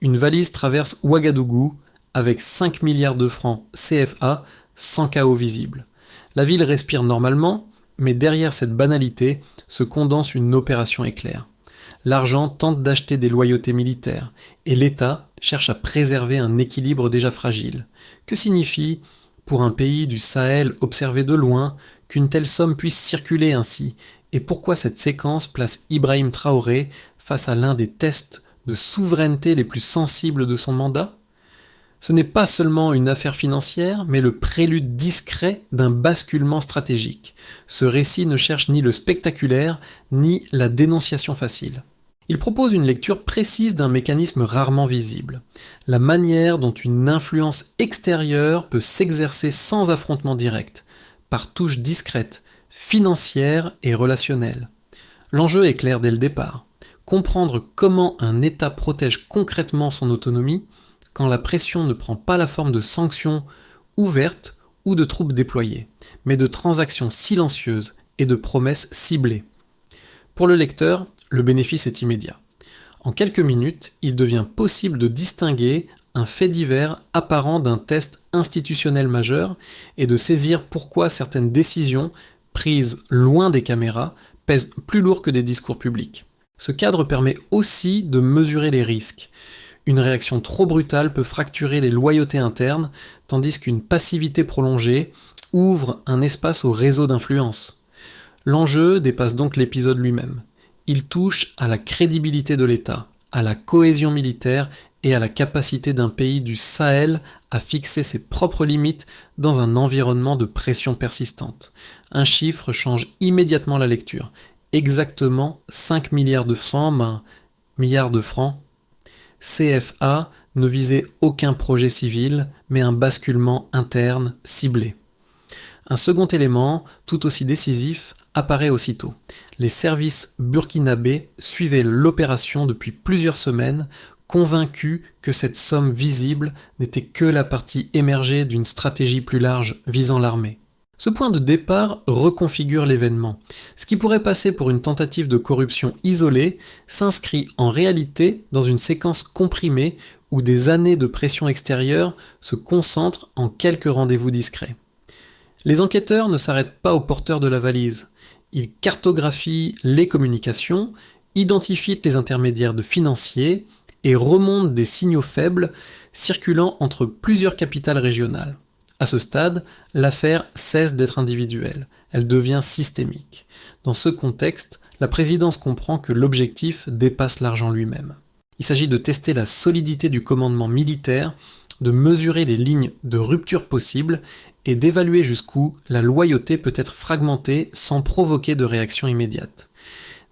Une valise traverse Ouagadougou avec 5 milliards de francs CFA sans chaos visible. La ville respire normalement, mais derrière cette banalité se condense une opération éclair. L'argent tente d'acheter des loyautés militaires, et l'État cherche à préserver un équilibre déjà fragile. Que signifie, pour un pays du Sahel observé de loin, qu'une telle somme puisse circuler ainsi, et pourquoi cette séquence place Ibrahim Traoré face à l'un des tests de souveraineté les plus sensibles de son mandat ? Ce n'est pas seulement une affaire financière, mais le prélude discret d'un basculement stratégique. Ce récit ne cherche ni le spectaculaire, ni la dénonciation facile. Il propose une lecture précise d'un mécanisme rarement visible. La manière dont une influence extérieure peut s'exercer sans affrontement direct, par touches discrètes, financières et relationnelles. L'enjeu est clair dès le départ. Comprendre comment un État protège concrètement son autonomie quand la pression ne prend pas la forme de sanctions ouvertes ou de troupes déployées, mais de transactions silencieuses et de promesses ciblées. Pour le lecteur, le bénéfice est immédiat. En quelques minutes, il devient possible de distinguer un fait divers apparent d'un test institutionnel majeur et de saisir pourquoi certaines décisions, prises loin des caméras, pèsent plus lourd que des discours publics. Ce cadre permet aussi de mesurer les risques. Une réaction trop brutale peut fracturer les loyautés internes, tandis qu'une passivité prolongée ouvre un espace au réseau d'influence. L'enjeu dépasse donc l'épisode lui-même. Il touche à la crédibilité de l'État, à la cohésion militaire et à la capacité d'un pays du Sahel à fixer ses propres limites dans un environnement de pression persistante. Un chiffre change immédiatement la lecture. Exactement 5 milliards de francs CFA ne visait aucun projet civil, mais un basculement interne ciblé. Un second élément, tout aussi décisif, apparaît aussitôt. Les services burkinabés suivaient l'opération depuis plusieurs semaines, convaincus que cette somme visible n'était que la partie émergée d'une stratégie plus large visant l'armée. Ce point de départ reconfigure l'événement. Ce qui pourrait passer pour une tentative de corruption isolée s'inscrit en réalité dans une séquence comprimée où des années de pression extérieure se concentrent en quelques rendez-vous discrets. Les enquêteurs ne s'arrêtent pas aux porteurs de la valise. Ils cartographient les communications, identifient les intermédiaires de financiers et remontent des signaux faibles circulant entre plusieurs capitales régionales. À ce stade, l'affaire cesse d'être individuelle, elle devient systémique. Dans ce contexte, la présidence comprend que l'objectif dépasse l'argent lui-même. Il s'agit de tester la solidité du commandement militaire, de mesurer les lignes de rupture possibles et d'évaluer jusqu'où la loyauté peut être fragmentée sans provoquer de réaction immédiate.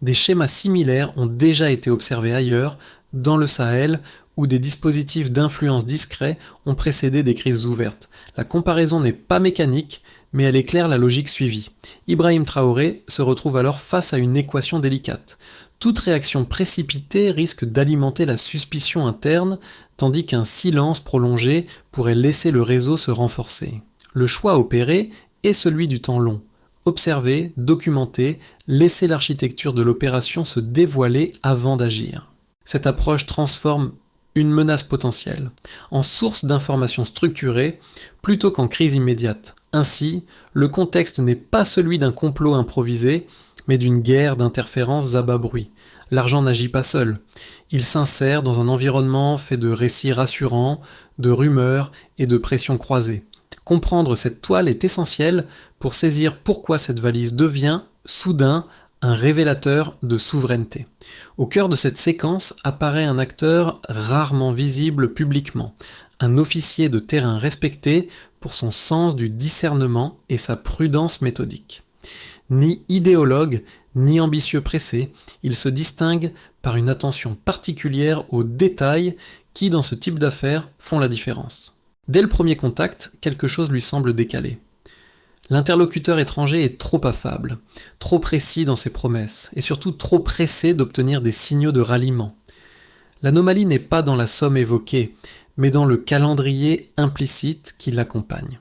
Des schémas similaires ont déjà été observés ailleurs, dans le Sahel, où des dispositifs d'influence discrets ont précédé des crises ouvertes. La comparaison n'est pas mécanique, mais elle éclaire la logique suivie. Ibrahim Traoré se retrouve alors face à une équation délicate. Toute réaction précipitée risque d'alimenter la suspicion interne, tandis qu'un silence prolongé pourrait laisser le réseau se renforcer. Le choix opéré est celui du temps long. Observer, documenter, laisser l'architecture de l'opération se dévoiler avant d'agir. Cette approche transforme une menace potentielle en source d'informations structurées plutôt qu'en crise immédiate. Ainsi, le contexte n'est pas celui d'un complot improvisé, mais d'une guerre d'interférences à bas bruit. L'argent n'agit pas seul. Il s'insère dans un environnement fait de récits rassurants, de rumeurs et de pressions croisées. Comprendre cette toile est essentiel pour saisir pourquoi cette valise devient, soudain, un révélateur de souveraineté. Au cœur de cette séquence apparaît un acteur rarement visible publiquement, un officier de terrain respecté pour son sens du discernement et sa prudence méthodique. Ni idéologue, ni ambitieux pressé, il se distingue par une attention particulière aux détails qui, dans ce type d'affaires, font la différence. Dès le premier contact, quelque chose lui semble décalé. L'interlocuteur étranger est trop affable, trop précis dans ses promesses, et surtout trop pressé d'obtenir des signaux de ralliement. L'anomalie n'est pas dans la somme évoquée, mais dans le calendrier implicite qui l'accompagne.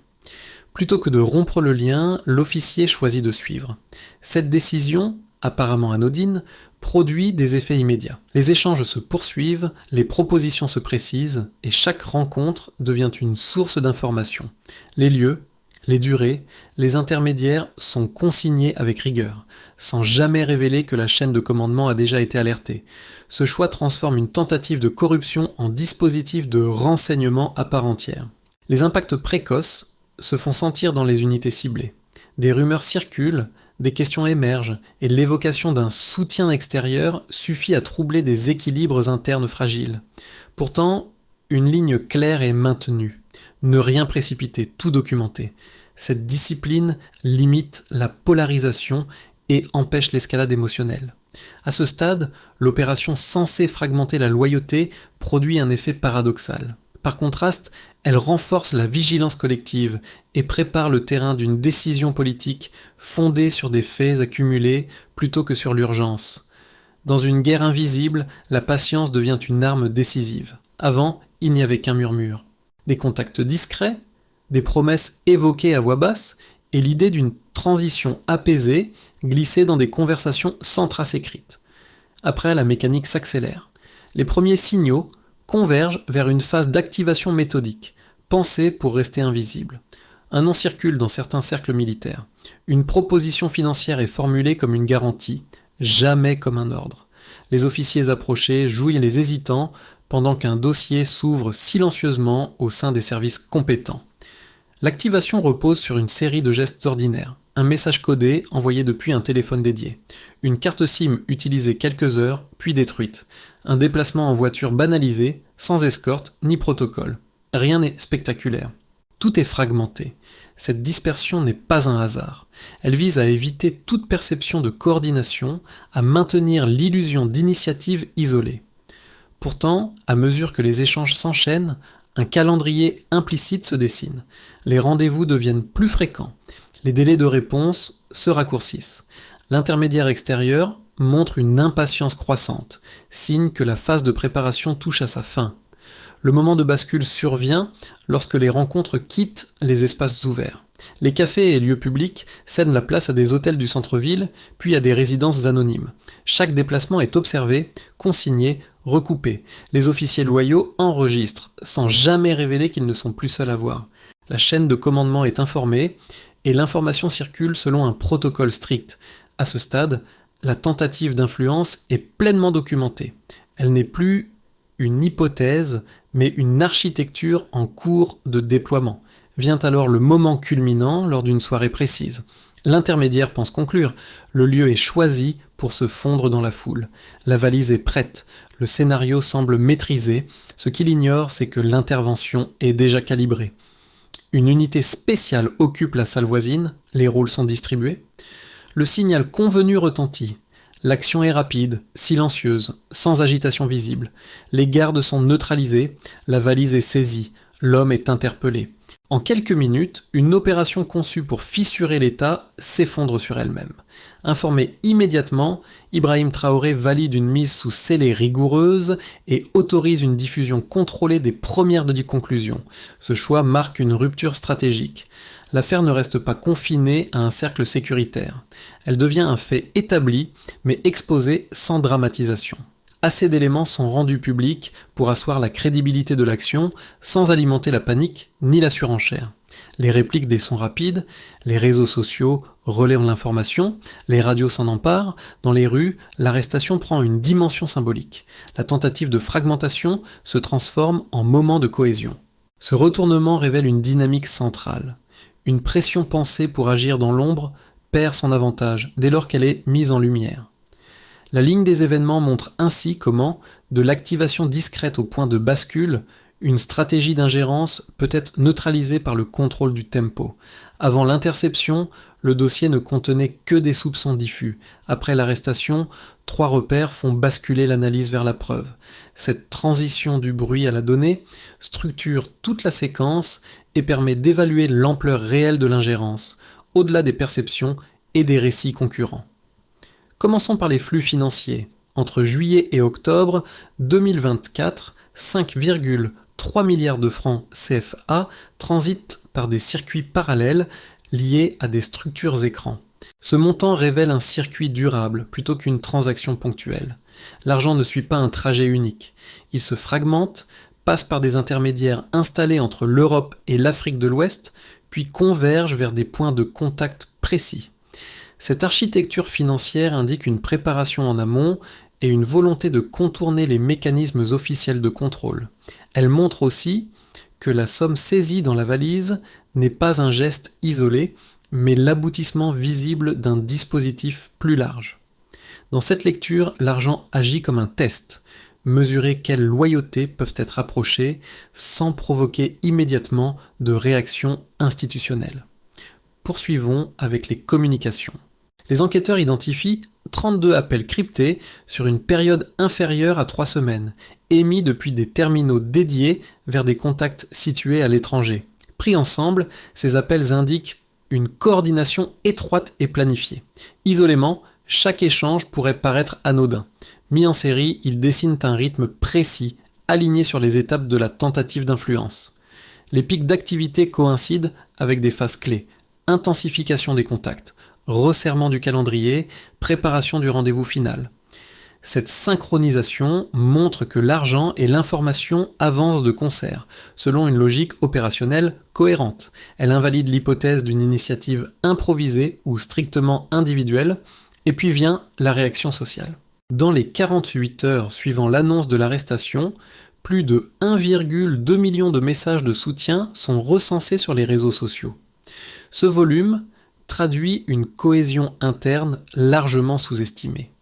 Plutôt que de rompre le lien, l'officier choisit de suivre. Cette décision apparemment anodine, produit des effets immédiats. Les échanges se poursuivent, les propositions se précisent, et chaque rencontre devient une source d'information. Les lieux, les durées, les intermédiaires sont consignés avec rigueur, sans jamais révéler que la chaîne de commandement a déjà été alertée. Ce choix transforme une tentative de corruption en dispositif de renseignement à part entière. Les impacts précoces se font sentir dans les unités ciblées. Des rumeurs circulent, des questions émergent, et l'évocation d'un soutien extérieur suffit à troubler des équilibres internes fragiles. Pourtant, une ligne claire est maintenue. Ne rien précipiter, tout documenter. Cette discipline limite la polarisation et empêche l'escalade émotionnelle. À ce stade, l'opération censée fragmenter la loyauté produit un effet paradoxal. Par contraste, elle renforce la vigilance collective et prépare le terrain d'une décision politique fondée sur des faits accumulés plutôt que sur l'urgence. Dans une guerre invisible, la patience devient une arme décisive. Avant, il n'y avait qu'un murmure. Des contacts discrets, des promesses évoquées à voix basse et l'idée d'une transition apaisée glissée dans des conversations sans trace écrite. Après, la mécanique s'accélère. Les premiers signaux convergent vers une phase d'activation méthodique, pensée pour rester invisible. Un nom circule dans certains cercles militaires. Une proposition financière est formulée comme une garantie, jamais comme un ordre. Les officiers approchés jouillent les hésitants pendant qu'un dossier s'ouvre silencieusement au sein des services compétents. L'activation repose sur une série de gestes ordinaires. Un message codé envoyé depuis un téléphone dédié. Une carte SIM utilisée quelques heures, puis détruite. Un déplacement en voiture banalisé, sans escorte ni protocole. Rien n'est spectaculaire. Tout est fragmenté. Cette dispersion n'est pas un hasard. Elle vise à éviter toute perception de coordination, à maintenir l'illusion d'initiative isolée. Pourtant, à mesure que les échanges s'enchaînent, un calendrier implicite se dessine. Les rendez-vous deviennent plus fréquents. Les délais de réponse se raccourcissent. L'intermédiaire extérieur montre une impatience croissante, signe que la phase de préparation touche à sa fin. Le moment de bascule survient lorsque les rencontres quittent les espaces ouverts. Les cafés et lieux publics cèdent la place à des hôtels du centre-ville, puis à des résidences anonymes. Chaque déplacement est observé, consigné, recoupé. Les officiers loyaux enregistrent, sans jamais révéler qu'ils ne sont plus seuls à voir. La chaîne de commandement est informée, et l'information circule selon un protocole strict. À ce stade, la tentative d'influence est pleinement documentée. Elle n'est plus une hypothèse, mais une architecture en cours de déploiement. Vient alors le moment culminant lors d'une soirée précise. L'intermédiaire pense conclure. Le lieu est choisi pour se fondre dans la foule. La valise est prête. Le scénario semble maîtrisé. Ce qu'il ignore, c'est que l'intervention est déjà calibrée. Une unité spéciale occupe la salle voisine. Les rôles sont distribués. Le signal convenu retentit. L'action est rapide, silencieuse, sans agitation visible. Les gardes sont neutralisés. La valise est saisie. L'homme est interpellé. En quelques minutes, une opération conçue pour fissurer l'État s'effondre sur elle-même. Informé immédiatement, Ibrahim Traoré valide une mise sous scellé rigoureuse et autorise une diffusion contrôlée des premières conclusions. Ce choix marque une rupture stratégique. L'affaire ne reste pas confinée à un cercle sécuritaire. Elle devient un fait établi, mais exposé sans dramatisation. Assez d'éléments sont rendus publics pour asseoir la crédibilité de l'action sans alimenter la panique ni la surenchère. Les répliques des sons rapides, les réseaux sociaux relaient l'information, les radios s'en emparent, dans les rues, l'arrestation prend une dimension symbolique. La tentative de fragmentation se transforme en moment de cohésion. Ce retournement révèle une dynamique centrale. Une pression pensée pour agir dans l'ombre perd son avantage dès lors qu'elle est mise en lumière. La ligne des événements montre ainsi comment, de l'activation discrète au point de bascule, une stratégie d'ingérence peut être neutralisée par le contrôle du tempo. Avant l'interception, le dossier ne contenait que des soupçons diffus. Après l'arrestation, 3 repères font basculer l'analyse vers la preuve. Cette transition du bruit à la donnée structure toute la séquence et permet d'évaluer l'ampleur réelle de l'ingérence, au-delà des perceptions et des récits concurrents. Commençons par les flux financiers. Entre juillet et octobre 2024, 5,3 milliards de francs CFA transitent par des circuits parallèles liés à des structures écrans. Ce montant révèle un circuit durable plutôt qu'une transaction ponctuelle. L'argent ne suit pas un trajet unique. Il se fragmente, passe par des intermédiaires installés entre l'Europe et l'Afrique de l'Ouest, puis converge vers des points de contact précis. Cette architecture financière indique une préparation en amont et une volonté de contourner les mécanismes officiels de contrôle. Elle montre aussi que la somme saisie dans la valise n'est pas un geste isolé, mais l'aboutissement visible d'un dispositif plus large. Dans cette lecture, l'argent agit comme un test, mesurer quelles loyautés peuvent être approchées sans provoquer immédiatement de réaction institutionnelle. Poursuivons avec les communications. Les enquêteurs identifient 32 appels cryptés sur une période inférieure à 3 semaines, émis depuis des terminaux dédiés vers des contacts situés à l'étranger. Pris ensemble, ces appels indiquent une coordination étroite et planifiée. Isolément, chaque échange pourrait paraître anodin. Mis en série, ils dessinent un rythme précis, aligné sur les étapes de la tentative d'influence. Les pics d'activité coïncident avec des phases clés. Intensification des contacts, resserrement du calendrier, préparation du rendez-vous final. Cette synchronisation montre que l'argent et l'information avancent de concert, selon une logique opérationnelle cohérente. Elle invalide l'hypothèse d'une initiative improvisée ou strictement individuelle, et puis vient la réaction sociale. Dans les 48 heures suivant l'annonce de l'arrestation, plus de 1,2 million de messages de soutien sont recensés sur les réseaux sociaux. Ce volume traduit une cohésion interne largement sous-estimée.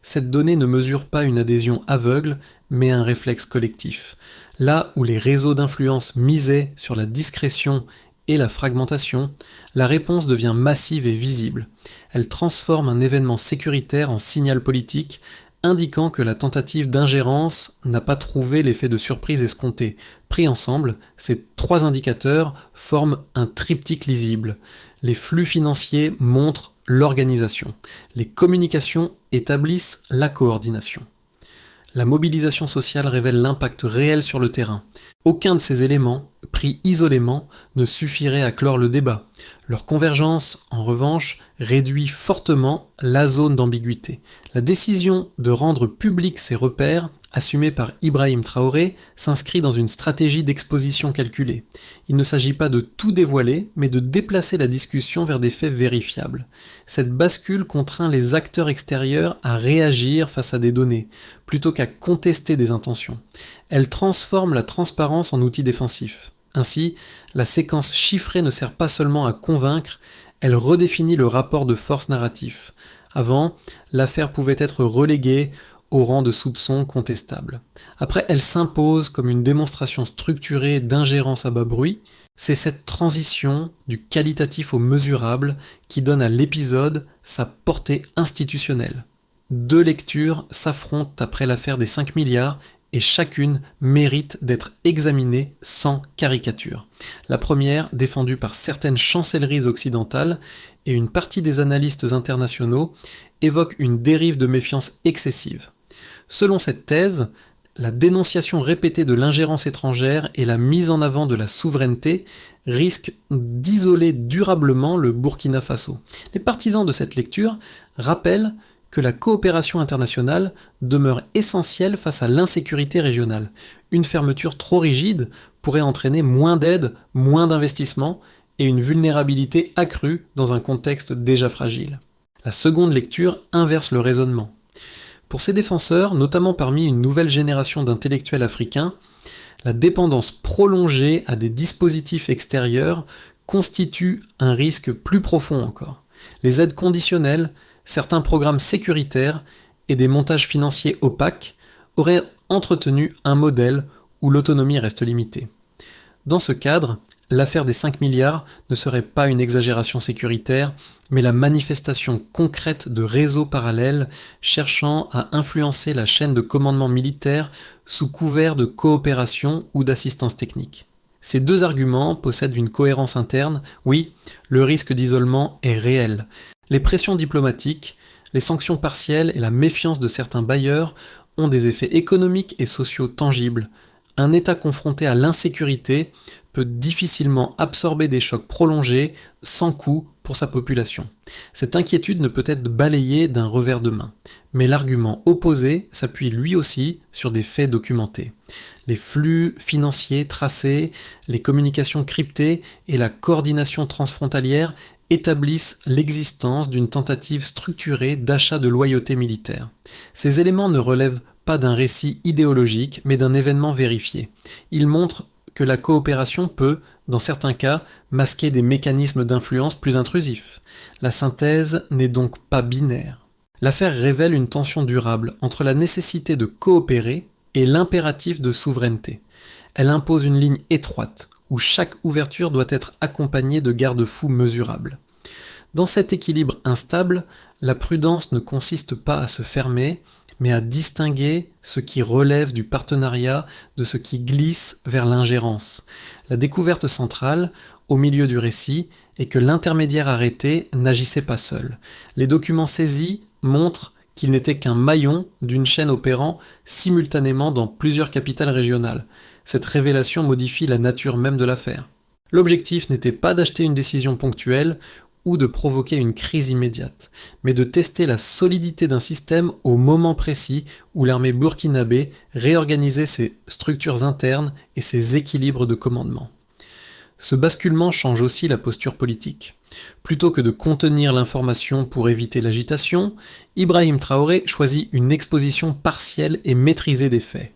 Cette donnée ne mesure pas une adhésion aveugle, mais un réflexe collectif. Là où les réseaux d'influence misaient sur la discrétion et la fragmentation, la réponse devient massive et visible. Elle transforme un événement sécuritaire en signal politique, indiquant que la tentative d'ingérence n'a pas trouvé l'effet de surprise escompté. Pris ensemble, ces 3 indicateurs forment un triptyque lisible. Les flux financiers montrent l'organisation. Les communications établissent la coordination. La mobilisation sociale révèle l'impact réel sur le terrain. Aucun de ces éléments, pris isolément, ne suffirait à clore le débat. Leur convergence, en revanche, réduit fortement la zone d'ambiguïté. La décision de rendre publics ces repères, assumée par Ibrahim Traoré, s'inscrit dans une stratégie d'exposition calculée. Il ne s'agit pas de tout dévoiler, mais de déplacer la discussion vers des faits vérifiables. Cette bascule contraint les acteurs extérieurs à réagir face à des données, plutôt qu'à contester des intentions. Elle transforme la transparence en outil défensif. Ainsi, la séquence chiffrée ne sert pas seulement à convaincre, elle redéfinit le rapport de force narratif. Avant, l'affaire pouvait être reléguée au rang de soupçon contestable. Après, elle s'impose comme une démonstration structurée d'ingérence à bas bruit. C'est cette transition du qualitatif au mesurable qui donne à l'épisode sa portée institutionnelle. 2 lectures s'affrontent après l'affaire des 5 milliards et chacune mérite d'être examinée sans caricature. La première, défendue par certaines chancelleries occidentales et une partie des analystes internationaux, évoque une dérive de méfiance excessive. Selon cette thèse, la dénonciation répétée de l'ingérence étrangère et la mise en avant de la souveraineté risquent d'isoler durablement le Burkina Faso. Les partisans de cette lecture rappellent que la coopération internationale demeure essentielle face à l'insécurité régionale. Une fermeture trop rigide pourrait entraîner moins d'aide, moins d'investissement et une vulnérabilité accrue dans un contexte déjà fragile. La seconde lecture inverse le raisonnement. Pour ces défenseurs, notamment parmi une nouvelle génération d'intellectuels africains, la dépendance prolongée à des dispositifs extérieurs constitue un risque plus profond encore. Les aides conditionnelles, certains programmes sécuritaires et des montages financiers opaques auraient entretenu un modèle où l'autonomie reste limitée. Dans ce cadre, l'affaire des 5 milliards ne serait pas une exagération sécuritaire, mais la manifestation concrète de réseaux parallèles cherchant à influencer la chaîne de commandement militaire sous couvert de coopération ou d'assistance technique. Ces 2 arguments possèdent une cohérence interne. Oui, le risque d'isolement est réel. Les pressions diplomatiques, les sanctions partielles et la méfiance de certains bailleurs ont des effets économiques et sociaux tangibles. Un État confronté à l'insécurité peut difficilement absorber des chocs prolongés sans coût pour sa population. Cette inquiétude ne peut être balayée d'un revers de main. Mais l'argument opposé s'appuie lui aussi sur des faits documentés. Les flux financiers tracés, les communications cryptées et la coordination transfrontalière établissent l'existence d'une tentative structurée d'achat de loyauté militaire. Ces éléments ne relèvent pas d'un récit idéologique, mais d'un événement vérifié. Ils montrent que la coopération peut, dans certains cas, masquer des mécanismes d'influence plus intrusifs. La synthèse n'est donc pas binaire. L'affaire révèle une tension durable entre la nécessité de coopérer et l'impératif de souveraineté. Elle impose une ligne étroite, où chaque ouverture doit être accompagnée de garde-fous mesurables. Dans cet équilibre instable, la prudence ne consiste pas à se fermer, mais à distinguer ce qui relève du partenariat de ce qui glisse vers l'ingérence. La découverte centrale, au milieu du récit, est que l'intermédiaire arrêté n'agissait pas seul. Les documents saisis montrent qu'il n'était qu'un maillon d'une chaîne opérant simultanément dans plusieurs capitales régionales. Cette révélation modifie la nature même de l'affaire. L'objectif n'était pas d'acheter une décision ponctuelle ou de provoquer une crise immédiate, mais de tester la solidité d'un système au moment précis où l'armée burkinabé réorganisait ses structures internes et ses équilibres de commandement. Ce basculement change aussi la posture politique. Plutôt que de contenir l'information pour éviter l'agitation, Ibrahim Traoré choisit une exposition partielle et maîtrisée des faits.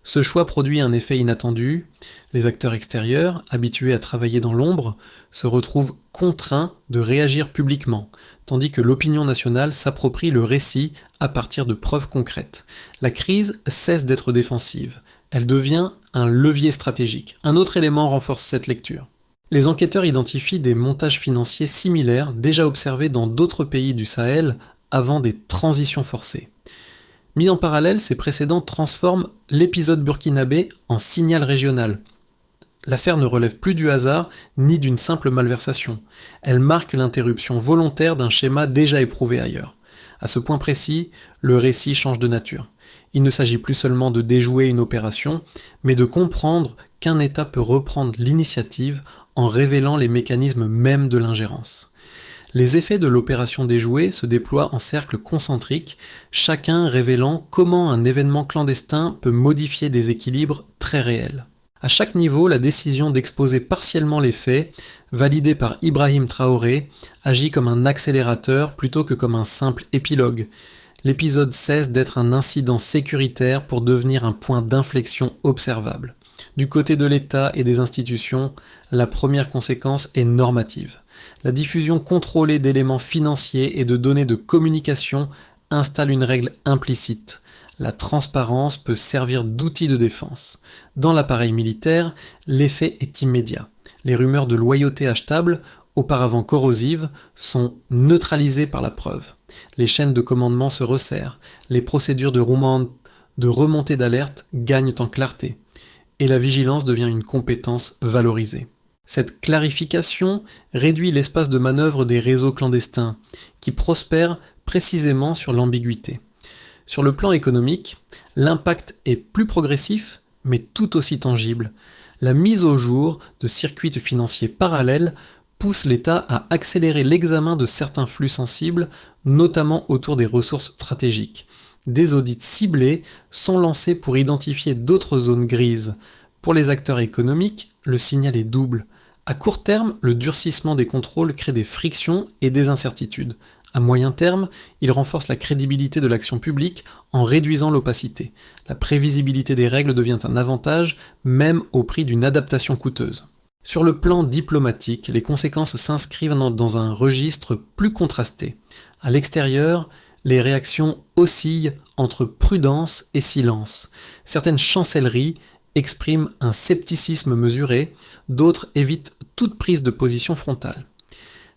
Ce choix produit un effet inattendu. Les acteurs extérieurs, habitués à travailler dans l'ombre, se retrouvent contraints de réagir publiquement, tandis que l'opinion nationale s'approprie le récit à partir de preuves concrètes. La crise cesse d'être défensive. Elle devient un levier stratégique. Un autre élément renforce cette lecture. Les enquêteurs identifient des montages financiers similaires déjà observés dans d'autres pays du Sahel avant des transitions forcées. Mis en parallèle, ces précédents transforment l'épisode burkinabé en signal régional. L'affaire ne relève plus du hasard ni d'une simple malversation. Elle marque l'interruption volontaire d'un schéma déjà éprouvé ailleurs. À ce point précis, le récit change de nature. Il ne s'agit plus seulement de déjouer une opération, mais de comprendre qu'un État peut reprendre l'initiative en révélant les mécanismes mêmes de l'ingérence. Les effets de l'opération déjouée se déploient en cercles concentriques, chacun révélant comment un événement clandestin peut modifier des équilibres très réels. À chaque niveau, la décision d'exposer partiellement les faits, validée par Ibrahim Traoré, agit comme un accélérateur plutôt que comme un simple épilogue. L'épisode cesse d'être un incident sécuritaire pour devenir un point d'inflexion observable. Du côté de l'État et des institutions, la première conséquence est normative. La diffusion contrôlée d'éléments financiers et de données de communication installe une règle implicite. La transparence peut servir d'outil de défense. Dans l'appareil militaire, l'effet est immédiat. Les rumeurs de loyauté achetable, auparavant corrosives, sont neutralisées par la preuve. Les chaînes de commandement se resserrent. Les procédures de remontée d'alerte gagnent en clarté. Et la vigilance devient une compétence valorisée. Cette clarification réduit l'espace de manœuvre des réseaux clandestins, qui prospèrent précisément sur l'ambiguïté. Sur le plan économique, l'impact est plus progressif, mais tout aussi tangible. La mise au jour de circuits financiers parallèles pousse l'État à accélérer l'examen de certains flux sensibles, notamment autour des ressources stratégiques. Des audits ciblés sont lancés pour identifier d'autres zones grises. Pour les acteurs économiques, le signal est double. À court terme, le durcissement des contrôles crée des frictions et des incertitudes. À moyen terme, il renforce la crédibilité de l'action publique en réduisant l'opacité. La prévisibilité des règles devient un avantage, même au prix d'une adaptation coûteuse. Sur le plan diplomatique, les conséquences s'inscrivent dans un registre plus contrasté. À l'extérieur, les réactions oscillent entre prudence et silence. Certaines chancelleries expriment un scepticisme mesuré, d'autres évitent toute prise de position frontale.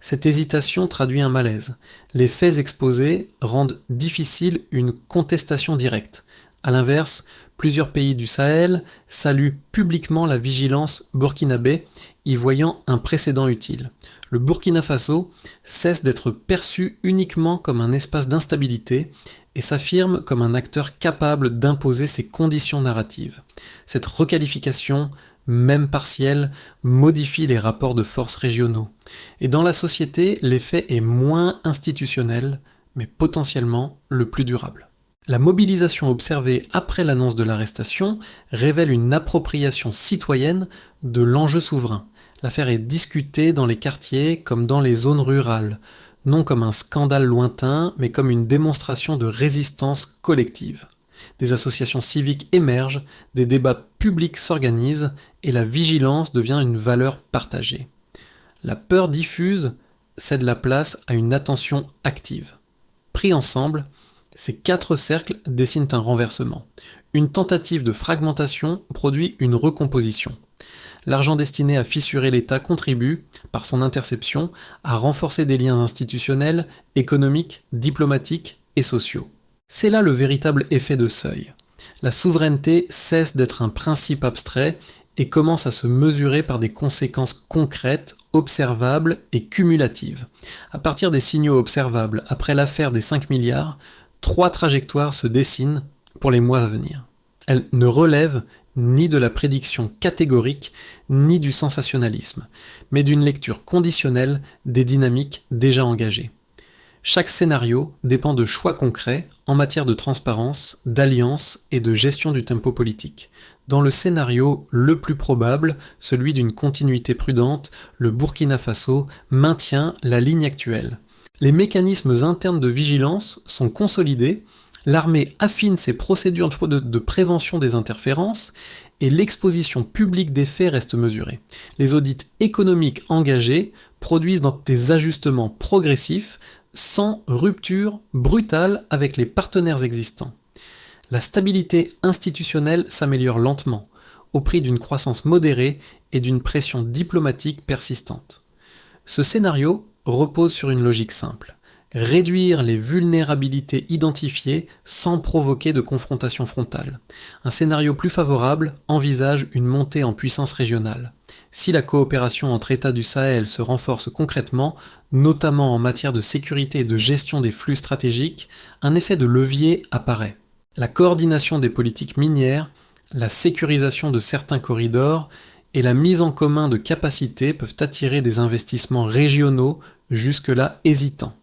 Cette hésitation traduit un malaise. Les faits exposés rendent difficile une contestation directe. A l'inverse, plusieurs pays du Sahel saluent publiquement la vigilance burkinabé, y voyant un précédent utile. Le Burkina Faso cesse d'être perçu uniquement comme un espace d'instabilité et s'affirme comme un acteur capable d'imposer ses conditions narratives. Cette requalification même partielle, modifie les rapports de force régionaux. Et dans la société, l'effet est moins institutionnel, mais potentiellement le plus durable. La mobilisation observée après l'annonce de l'arrestation révèle une appropriation citoyenne de l'enjeu souverain. L'affaire est discutée dans les quartiers comme dans les zones rurales, non comme un scandale lointain, mais comme une démonstration de résistance collective. Des associations civiques émergent, des débats publics s'organisent, et la vigilance devient une valeur partagée. La peur diffuse cède la place à une attention active. Pris ensemble, ces 4 cercles dessinent un renversement. Une tentative de fragmentation produit une recomposition. L'argent destiné à fissurer l'État contribue, par son interception, à renforcer des liens institutionnels, économiques, diplomatiques et sociaux. C'est là le véritable effet de seuil. La souveraineté cesse d'être un principe abstrait et commence à se mesurer par des conséquences concrètes, observables et cumulatives. À partir des signaux observables après l'affaire des 5 milliards, 3 trajectoires se dessinent pour les mois à venir. Elles ne relèvent ni de la prédiction catégorique, ni du sensationnalisme, mais d'une lecture conditionnelle des dynamiques déjà engagées. Chaque scénario dépend de choix concrets en matière de transparence, d'alliance et de gestion du tempo politique. Dans le scénario le plus probable, celui d'une continuité prudente, le Burkina Faso maintient la ligne actuelle. Les mécanismes internes de vigilance sont consolidés, l'armée affine ses procédures de prévention des interférences et l'exposition publique des faits reste mesurée. Les audits économiques engagés produisent des ajustements progressifs sans rupture brutale avec les partenaires existants. La stabilité institutionnelle s'améliore lentement, au prix d'une croissance modérée et d'une pression diplomatique persistante. Ce scénario repose sur une logique simple. Réduire les vulnérabilités identifiées sans provoquer de confrontation frontale. Un scénario plus favorable envisage une montée en puissance régionale. Si la coopération entre États du Sahel se renforce concrètement, notamment en matière de sécurité et de gestion des flux stratégiques, un effet de levier apparaît. La coordination des politiques minières, la sécurisation de certains corridors et la mise en commun de capacités peuvent attirer des investissements régionaux jusque-là hésitants.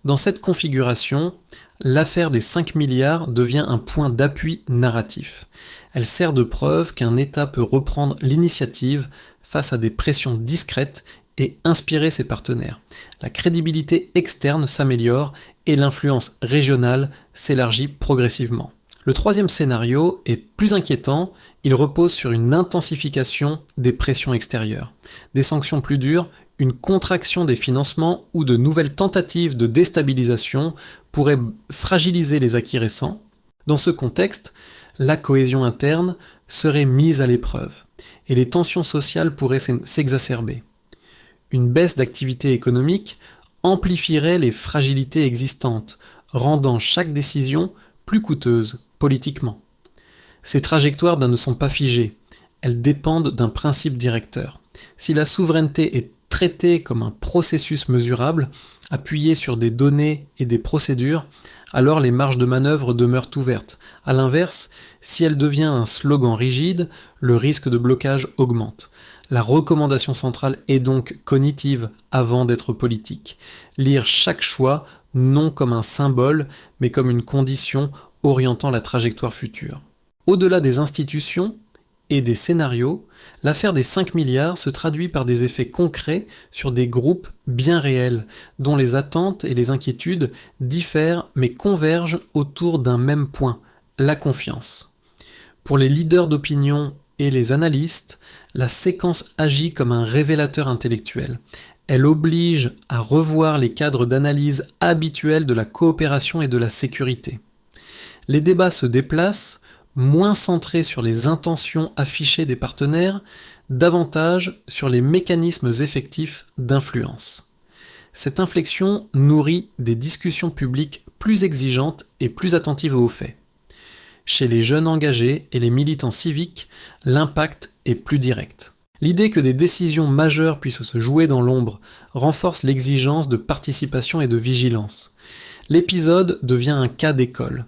Dans cette configuration, l'affaire des 5 milliards devient un point d'appui narratif. Elle sert de preuve qu'un État peut reprendre l'initiative face à des pressions discrètes et inspirer ses partenaires. La crédibilité externe s'améliore et l'influence régionale s'élargit progressivement. Le troisième scénario est plus inquiétant, il repose sur une intensification des pressions extérieures. Des sanctions plus dures, une contraction des financements ou de nouvelles tentatives de déstabilisation pourraient fragiliser les acquis récents. Dans ce contexte, la cohésion interne serait mise à l'épreuve et les tensions sociales pourraient s'exacerber. Une baisse d'activité économique amplifierait les fragilités existantes, rendant chaque décision plus coûteuse politiquement. Ces trajectoires ne sont pas figées, elles dépendent d'un principe directeur. Si la souveraineté est traitée comme un processus mesurable, appuyé sur des données et des procédures, alors les marges de manœuvre demeurent ouvertes. A l'inverse, si elle devient un slogan rigide, le risque de blocage augmente. La recommandation centrale est donc cognitive avant d'être politique. Lire chaque choix non comme un symbole, mais comme une condition orientant la trajectoire future. Au-delà des institutions et des scénarios, l'affaire des 5 milliards se traduit par des effets concrets sur des groupes bien réels, dont les attentes et les inquiétudes diffèrent mais convergent autour d'un même point, la confiance. Pour les leaders d'opinion et les analystes, la séquence agit comme un révélateur intellectuel. Elle oblige à revoir les cadres d'analyse habituels de la coopération et de la sécurité. Les débats se déplacent, moins centrés sur les intentions affichées des partenaires, davantage sur les mécanismes effectifs d'influence. Cette inflexion nourrit des discussions publiques plus exigeantes et plus attentives aux faits. Chez les jeunes engagés et les militants civiques, l'impact est plus direct. L'idée que des décisions majeures puissent se jouer dans l'ombre renforce l'exigence de participation et de vigilance. L'épisode devient un cas d'école.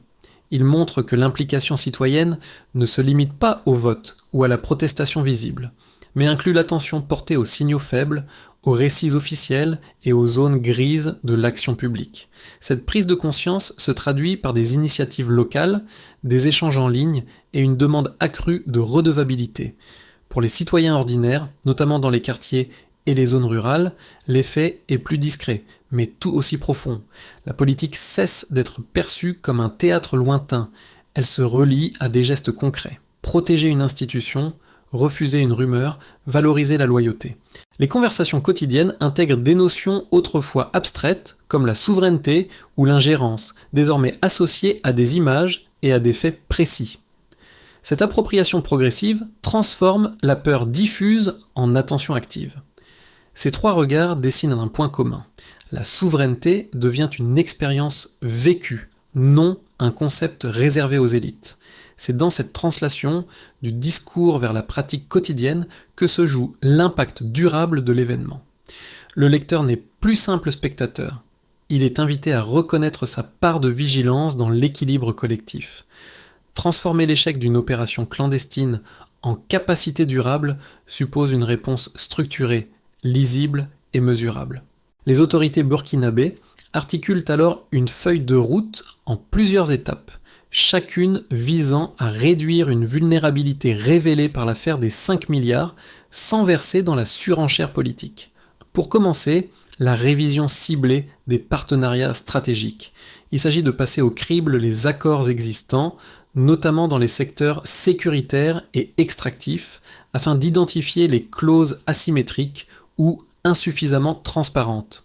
Il montre que l'implication citoyenne ne se limite pas au vote ou à la protestation visible, mais inclut l'attention portée aux signaux faibles, aux récits officiels et aux zones grises de l'action publique. Cette prise de conscience se traduit par des initiatives locales, des échanges en ligne et une demande accrue de redevabilité. Pour les citoyens ordinaires, notamment dans les quartiers et les zones rurales, l'effet est plus discret, mais tout aussi profond. La politique cesse d'être perçue comme un théâtre lointain, elle se relie à des gestes concrets. Protéger une institution, refuser une rumeur, valoriser la loyauté. Les conversations quotidiennes intègrent des notions autrefois abstraites, comme la souveraineté ou l'ingérence, désormais associées à des images et à des faits précis. Cette appropriation progressive transforme la peur diffuse en attention active. Ces trois regards dessinent un point commun. La souveraineté devient une expérience vécue, non un concept réservé aux élites. C'est dans cette translation du discours vers la pratique quotidienne que se joue l'impact durable de l'événement. Le lecteur n'est plus simple spectateur. Il est invité à reconnaître sa part de vigilance dans l'équilibre collectif. Transformer l'échec d'une opération clandestine en capacité durable suppose une réponse structurée, lisible et mesurable. Les autorités burkinabées articulent alors une feuille de route en plusieurs étapes, chacune visant à réduire une vulnérabilité révélée par l'affaire des 5 milliards sans verser dans la surenchère politique. Pour commencer, la révision ciblée des partenariats stratégiques. Il s'agit de passer au crible les accords existants, notamment dans les secteurs sécuritaires et extractifs, afin d'identifier les clauses asymétriques ou insuffisamment transparentes.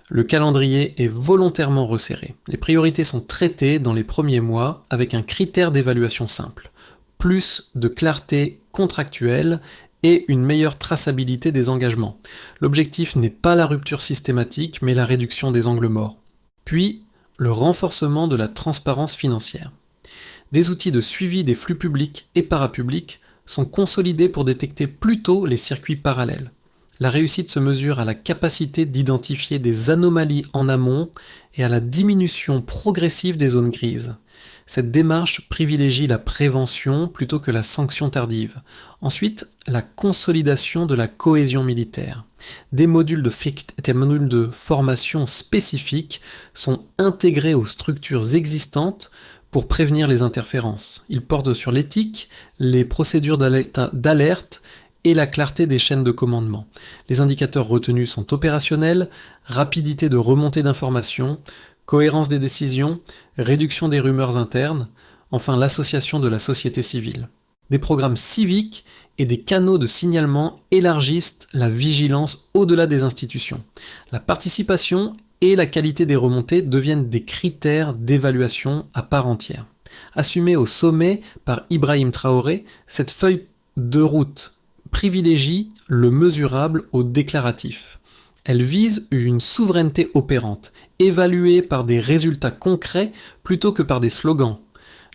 Le calendrier est volontairement resserré. Les priorités sont traitées dans les premiers mois avec un critère d'évaluation simple. Plus de clarté contractuelle et une meilleure traçabilité des engagements. L'objectif n'est pas la rupture systématique, mais la réduction des angles morts. Puis, le renforcement de la transparence financière. Des outils de suivi des flux publics et parapublics sont consolidés pour détecter plus tôt les circuits parallèles. La réussite se mesure à la capacité d'identifier des anomalies en amont et à la diminution progressive des zones grises. Cette démarche privilégie la prévention plutôt que la sanction tardive. Ensuite, la consolidation de la cohésion militaire. Des modules de formation spécifiques sont intégrés aux structures existantes pour prévenir les interférences. Ils portent sur l'éthique, les procédures d'alerte et la clarté des chaînes de commandement. Les indicateurs retenus sont opérationnels, rapidité de remontée d'informations, cohérence des décisions, réduction des rumeurs internes, enfin l'association de la société civile. Des programmes civiques et des canaux de signalement élargissent la vigilance au-delà des institutions. La participation et la qualité des remontées deviennent des critères d'évaluation à part entière. Assumée au sommet par Ibrahim Traoré, cette feuille de route privilégie le mesurable au déclaratif. Elle vise une souveraineté opérante, évaluée par des résultats concrets plutôt que par des slogans.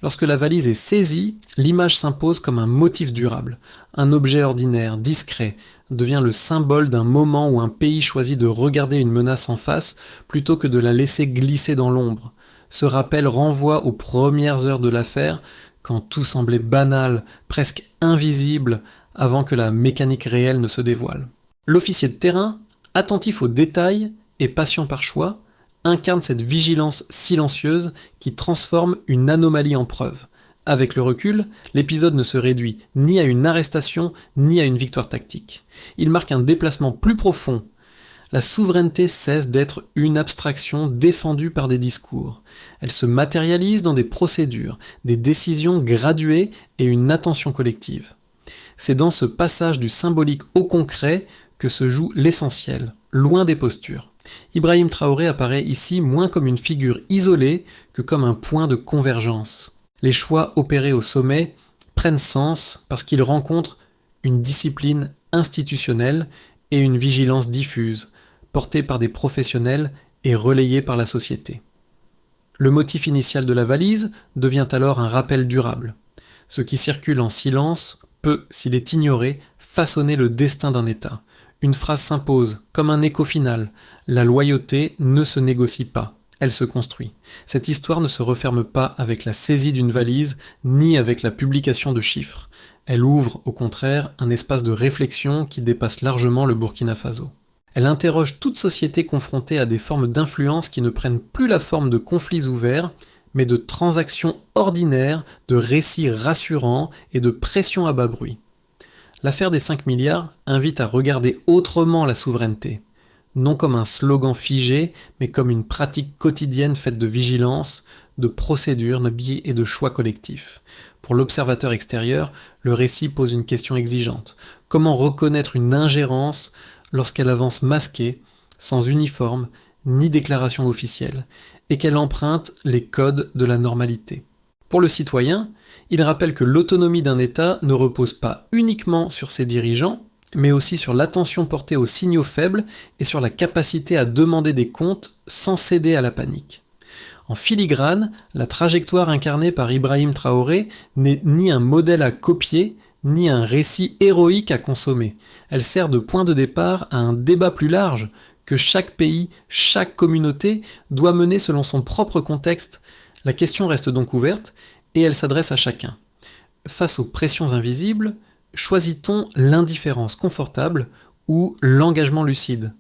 Lorsque la valise est saisie, l'image s'impose comme un motif durable. Un objet ordinaire, discret, devient le symbole d'un moment où un pays choisit de regarder une menace en face plutôt que de la laisser glisser dans l'ombre. Ce rappel renvoie aux premières heures de l'affaire, quand tout semblait banal, presque invisible, avant que la mécanique réelle ne se dévoile. L'officier de terrain, attentif aux détails et patient par choix, incarne cette vigilance silencieuse qui transforme une anomalie en preuve. Avec le recul, l'épisode ne se réduit ni à une arrestation, ni à une victoire tactique. Il marque un déplacement plus profond. La souveraineté cesse d'être une abstraction défendue par des discours. Elle se matérialise dans des procédures, des décisions graduées et une attention collective. C'est dans ce passage du symbolique au concret que se joue l'essentiel, loin des postures. Ibrahim Traoré apparaît ici moins comme une figure isolée que comme un point de convergence. Les choix opérés au sommet prennent sens parce qu'ils rencontrent une discipline institutionnelle et une vigilance diffuse, portée par des professionnels et relayée par la société. Le motif initial de la valise devient alors un rappel durable. Ce qui circule en silence peut, s'il est ignoré, façonner le destin d'un État. Une phrase s'impose, comme un écho final. La loyauté ne se négocie pas, elle se construit. Cette histoire ne se referme pas avec la saisie d'une valise, ni avec la publication de chiffres. Elle ouvre, au contraire, un espace de réflexion qui dépasse largement le Burkina Faso. Elle interroge toute société confrontée à des formes d'influence qui ne prennent plus la forme de conflits ouverts, mais de transactions ordinaires, de récits rassurants et de pressions à bas bruit. L'affaire des 5 milliards invite à regarder autrement la souveraineté, non comme un slogan figé, mais comme une pratique quotidienne faite de vigilance, de procédures et de choix collectifs. Pour l'observateur extérieur, le récit pose une question exigeante. Comment reconnaître une ingérence lorsqu'elle avance masquée, sans uniforme, ni déclaration officielle, et qu'elle emprunte les codes de la normalité? Pour le citoyen, il rappelle que l'autonomie d'un État ne repose pas uniquement sur ses dirigeants, mais aussi sur l'attention portée aux signaux faibles et sur la capacité à demander des comptes sans céder à la panique. En filigrane, la trajectoire incarnée par Ibrahim Traoré n'est ni un modèle à copier, ni un récit héroïque à consommer. Elle sert de point de départ à un débat plus large que chaque pays, chaque communauté doit mener selon son propre contexte. La question reste donc ouverte et elle s'adresse à chacun. Face aux pressions invisibles, choisit-on l'indifférence confortable ou l'engagement lucide ?